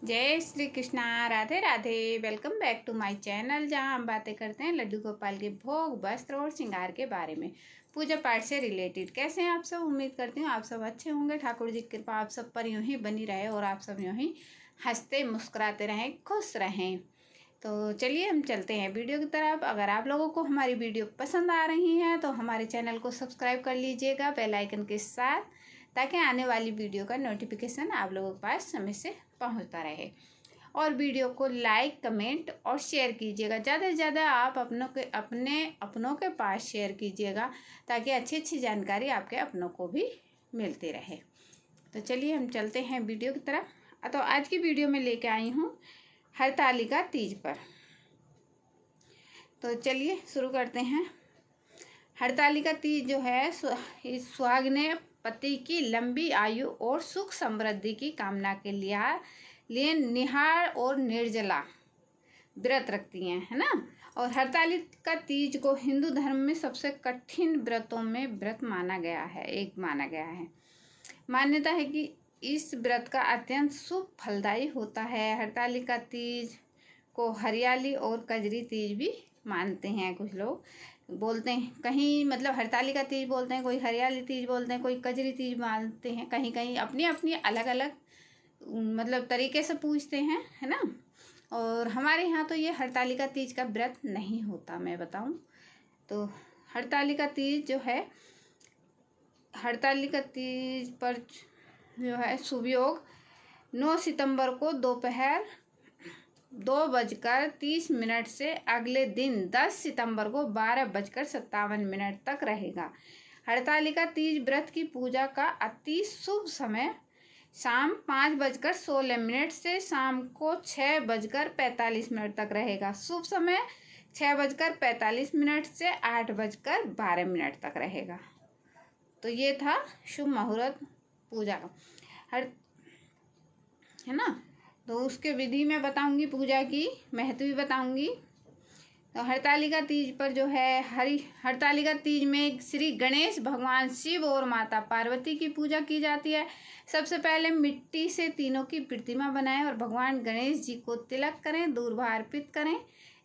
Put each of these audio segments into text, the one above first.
जय Shri Krishna. Radhe Radhe. Welcome back to my channel, जहां हम बातें करते हैं लड्डू गोपाल के भोग, वस्त्र और श्रृंगार के बारे में, पूजा पाठ से रिलेटेड। कैसे हैं आप सब? उम्मीद करती हूँ आप सब अच्छे होंगे। ठाकुर जी की कृपा आप सब पर यूं ही बनी रहे और आप सब यूं ही हंसते मुस्कुराते रहें, खुश रहें। तो चलिए हम चलते हैं वीडियो की तरफ। अगर आप लोगों को हमारी वीडियो पसंद आ रही हैं तो हमारे चैनल को सब्सक्राइब कर लीजिएगा बेल आइकन के साथ, ताकि आने वाली वीडियो का नोटिफिकेशन आप लोगों के पास समय से पहुंचता रहे। और वीडियो को लाइक, कमेंट और शेयर कीजिएगा। ज़्यादा से ज़्यादा आप अपनों के पास शेयर कीजिएगा, ताकि अच्छी अच्छी जानकारी आपके अपनों को भी मिलती रहे। तो चलिए हम चलते हैं वीडियो की तरफ। तो आज की वीडियो में लेके आई हूँ हरतालिका तीज पर। तो चलिए शुरू करते हैं। हरतालिका तीज जो है इस सुहागिनें पति की लंबी आयु और सुख समृद्धि की कामना के लिए निहार और निर्जला व्रत रखती हैं, है ना। और हरतालिका तीज को हिंदू धर्म में सबसे कठिन व्रतों में व्रत माना गया है। मान्यता है कि इस व्रत का अत्यंत शुभ फलदायी होता है। हरतालिका तीज को हरियाली और कजरी तीज भी मानते हैं। कुछ लोग बोलते हैं, कहीं मतलब हरतालिका तीज बोलते हैं, कोई हरियाली तीज बोलते हैं, कोई कजरी तीज मानते हैं। कहीं कहीं अपनी अपनी अलग अलग मतलब तरीके से पूजते हैं, है ना। और हमारे यहाँ तो ये हरतालिका तीज का व्रत नहीं होता, मैं बताऊँ तो। हरतालिका तीज जो है, हरतालिका तीज पर जो है शुभ योग 9 सितंबर को दोपहर 2:30 से अगले दिन 10 सितंबर को 12:57 तक रहेगा। हरतालिका तीज व्रत की पूजा का अति शुभ समय शाम 5:16 से शाम को 6:45 तक रहेगा। शुभ समय 6:45 से 8:12 तक रहेगा। तो ये था शुभ मुहूर्त पूजा का, है ना। तो उसके विधि में बताऊंगी, पूजा की महत्व भी बताऊंगी। तो हरतालिका तीज पर जो है हरतालिका तीज में श्री गणेश भगवान शिव और माता पार्वती की पूजा की जाती है। सबसे पहले मिट्टी से तीनों की प्रतिमा बनाएं और भगवान गणेश जी को तिलक करें, दूर्वा अर्पित करें।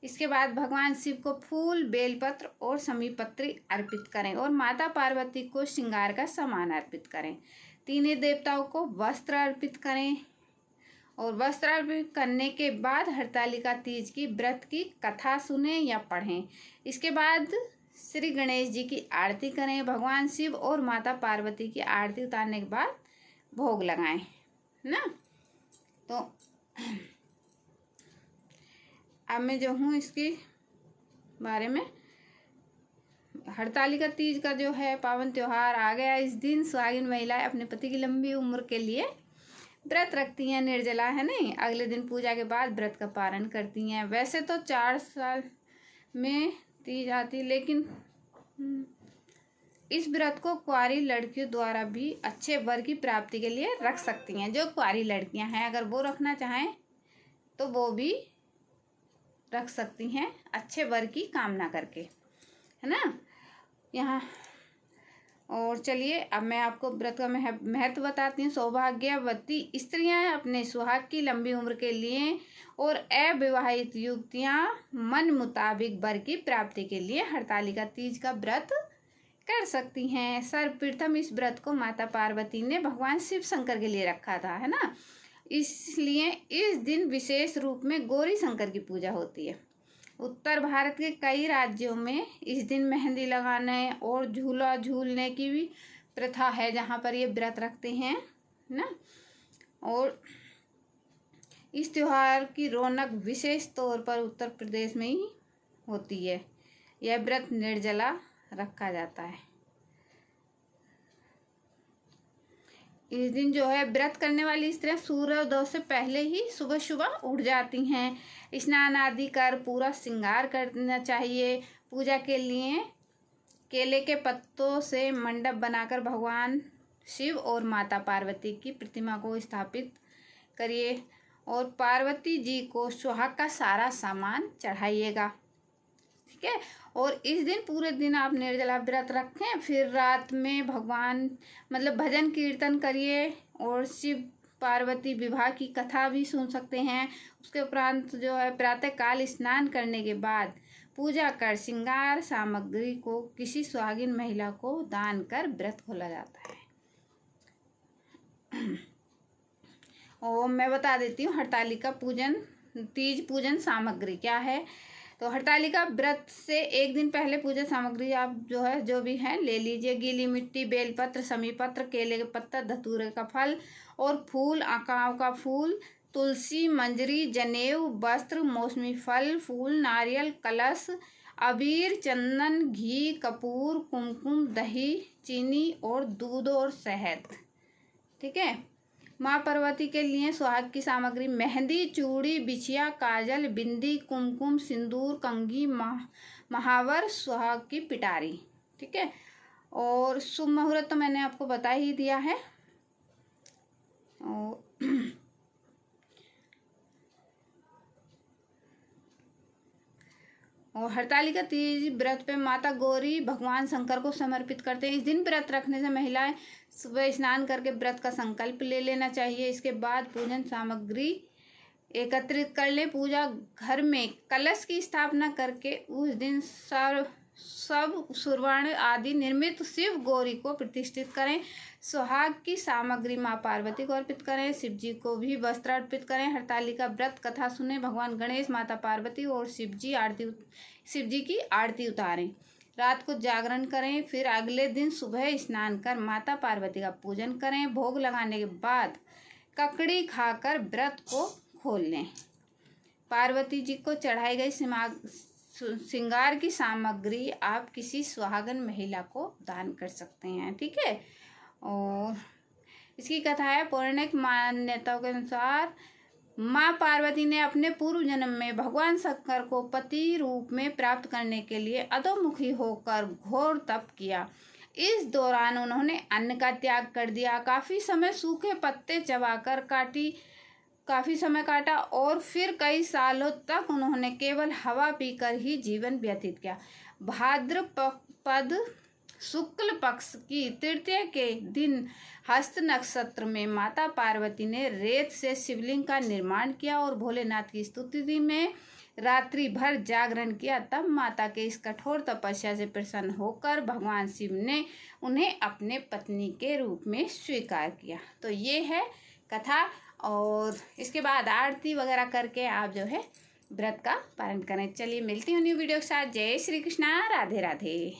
इसके बाद भगवान शिव को फूल, बेलपत्र और समीपत्री अर्पित करें और माता पार्वती को श्रृंगार का सामान अर्पित करें। तीनों देवताओं को वस्त्र अर्पित करें और वस्त्र अर्पित करने के बाद हरतालिका तीज की व्रत की कथा सुने या पढ़ें। इसके बाद श्री गणेश जी की आरती करें। भगवान शिव और माता पार्वती की आरती उतारने के बाद भोग लगाएं, ना। तो अब मैं जो हूँ इसके बारे में, हरतालिका तीज का जो है पावन त्योहार आ गया। इस दिन सुहागिन महिलाएं अपने पति की लंबी उम्र के लिए व्रत रखती हैं, निर्जला, है नहीं। अगले दिन पूजा के बाद व्रत का पारण करती हैं। वैसे तो 4 साल में तीज आती, लेकिन इस व्रत को कुंवारी लड़कियों द्वारा भी अच्छे वर की प्राप्ति के लिए रख सकती हैं। जो कुंवारी लड़कियां हैं, अगर वो रखना चाहें तो वो भी रख सकती हैं, अच्छे वर की कामना करके, है ना। यहाँ और चलिए अब मैं आपको व्रत का महत्व बताती हूँ। सौभाग्यवती स्त्रियां अपने सुहाग की लंबी उम्र के लिए और अविवाहित युवतियां मन मुताबिक वर की प्राप्ति के लिए हरतालिका तीज का व्रत कर सकती हैं। सर्वप्रथम इस व्रत को माता पार्वती ने भगवान शिव शंकर के लिए रखा था, है ना। इसलिए इस दिन विशेष रूप में गौरी शंकर की पूजा होती है। उत्तर भारत के कई राज्यों में इस दिन मेहंदी लगाने और झूला झूलने की भी प्रथा है, जहाँ पर ये व्रत रखते हैं, ना। और इस त्योहार की रौनक विशेष तौर पर उत्तर प्रदेश में ही होती है। यह व्रत निर्जला रखा जाता है। इस दिन जो है व्रत करने वाली स्त्रियां सूर्योदय से पहले ही सुबह सुबह उठ जाती हैं। स्नान आदि कर पूरा श्रृंगार करना चाहिए। पूजा के लिए केले के पत्तों से मंडप बनाकर भगवान शिव और माता पार्वती की प्रतिमा को स्थापित करिए और पार्वती जी को सुहाग का सारा सामान चढ़ाइएगा, ठीक है। और इस दिन पूरे दिन आप निर्जला व्रत रखें। फिर रात में भगवान मतलब भजन कीर्तन करिए और शिव पार्वती विवाह की कथा भी सुन सकते हैं। उसके उपरांत जो है प्रातःकाल स्नान करने के बाद पूजा कर श्रृंगार सामग्री को किसी सुहागिन महिला को दान कर व्रत खोला जाता है। और मैं बता देती हूँ हरतालिका पूजन तीज पूजन सामग्री क्या है। तो हरतालिका व्रत से एक दिन पहले पूजन सामग्री आप जो भी है ले लीजिए। गीली मिट्टी, बेलपत्र, समीपत्र, केले के पत्ता, धतूरे का फल और फूल, आकाव का फूल, तुलसी, मंजरी, जनेऊ, वस्त्र, मौसमी फल, फूल, नारियल, कलश, अबीर, चंदन, घी, कपूर, कुमकुम, दही, चीनी और दूध और शहद। ठीक है। माँ पार्वती के लिए सुहाग की सामग्री मेहंदी, चूड़ी, बिछिया, काजल, बिंदी, कुमकुम, सिंदूर, कंघी, महावर, सुहाग की पिटारी। ठीक है। और शुभ मुहूर्त तो मैंने आपको बता ही दिया है। और हरतालिका तीज व्रत पे माता गौरी भगवान शंकर को समर्पित करते हैं। इस दिन व्रत रखने से महिलाएं सुबह स्नान करके व्रत का संकल्प ले लेना चाहिए। इसके बाद पूजन सामग्री एकत्रित कर लें। पूजा घर में कलश की स्थापना करके उस दिन सब सुवर्ण आदि निर्मित शिव गौरी को प्रतिष्ठित करें। सुहाग की सामग्री माँ पार्वती को अर्पित करें। शिव जी को भी वस्त्र अर्पित करें। हरतालिका व्रत कथा सुने। भगवान गणेश, माता पार्वती और शिव जी की आरती उतारें। रात को जागरण करें। फिर अगले दिन सुबह स्नान कर माता पार्वती का पूजन करें। भोग लगाने के बाद ककड़ी खाकर व्रत को खोल लें। पार्वती जी को चढ़ाई गई श्रृंगार की सामग्री आप किसी सुहागन महिला को दान कर सकते हैं। ठीक है। और इसकी कथा है पौराणिक मान्यताओं के अनुसार माँ पार्वती ने अपने पूर्व जन्म में भगवान शंकर को पति रूप में प्राप्त करने के लिए अधोमुखी होकर घोर तप किया। इस दौरान उन्होंने अन्न का त्याग कर दिया, काफी समय सूखे पत्ते चबाकर काफी समय काटा और फिर कई सालों तक उन्होंने केवल हवा पीकर ही जीवन व्यतीत किया। भाद्रपद शुक्ल पक्ष की तृतीया के दिन हस्त नक्षत्र में माता पार्वती ने रेत से शिवलिंग का निर्माण किया और भोलेनाथ की स्तुति में रात्रि भर जागरण किया। तब माता के इस कठोर तपस्या से प्रसन्न होकर भगवान शिव ने उन्हें अपने पत्नी के रूप में स्वीकार किया। तो ये है कथा। और इसके बाद आरती वगैरह करके आप जो है व्रत का पालन करें। चलिए मिलती हूँ न्यू वीडियो के साथ। जय श्री कृष्णा, राधे राधे।